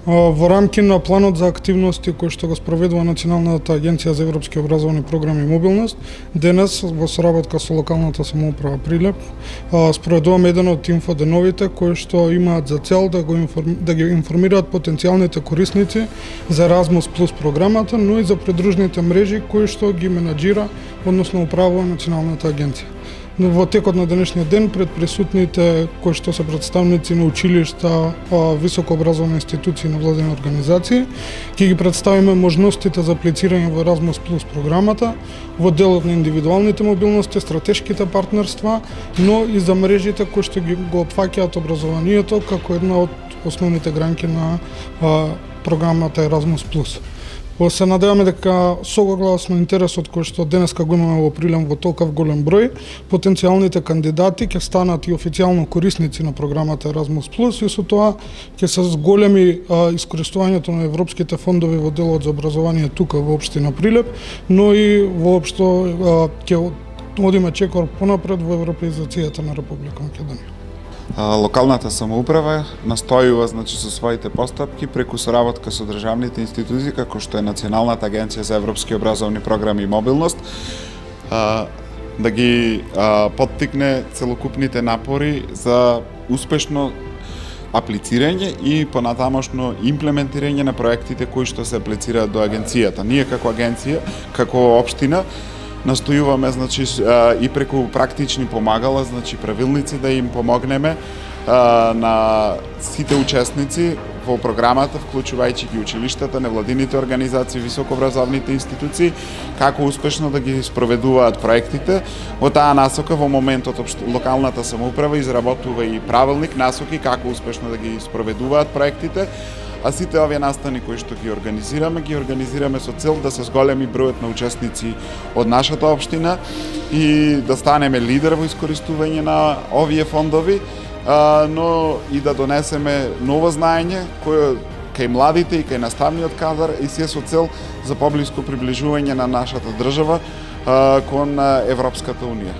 Во рамки на планот за активности кој што го спроведува Националната агенција за европски образовни програми и мобилност, денес во соработка со локалната самоуправа Прилеп спроведуваме еден од инфоденовите кои што имаат за цел да ги информираат потенцијалните корисници за Erasmus Plus програмата, но и за придружните мрежи кои што ги менаџира, односно управува Националната агенција. Во текот на денешниот ден пред присутните кои што се представници на училишта, високообразовни институции и невладени организации, ќе ги представиме можностите за аплицирање во Erasmus Plus програмата, во делот на индивидуалните мобилности, стратешките партнерства, но и за мрежите кои што го опфаќаат образованието како една од основните гранки на програмата Erasmus Plus. Се надеваме дека согласно интересот кој што денеска го имаме во Прилеп во толков голем број, потенцијалните кандидати ќе станат и официјално корисници на програмата Erasmus Plus и со тоа ќе се зголеми искористувањето на европските фондови во делот за образование тука во општина Прилеп, но и воопшто ќе одиме чекор понапред во европеизацијата на Република Македонија. Локалната самоуправа настојува со своите постапки преку соработка со државните институции како што е Националната агенција за европски образовни програми и мобилност да ги поттикне целокупните напори за успешно аплицирање и понатамошно имплементирање на проектите кои што се аплицираат до агенцијата. Ние како агенција, како општина настојуваме и преку практични помагала, правилници да им помогнеме на сите учесници во програмата, вклучувајќи ги училиштата, невладините организации, високообразовните институции, како успешно да ги спроведуваат проектите. Во таа насока во моментот локалната самоуправа изработува и правилник, насоки како успешно да ги спроведуваат проектите. А сите овие настани кои што ги организираме со цел да се зголеми бројот на учесници од нашата општина и да станеме лидер во искористување на овие фондови, но и да донесеме ново знаење кое кај младите и кај наставниот кадар и се со цел за поблиско приближување на нашата држава кон Европската унија.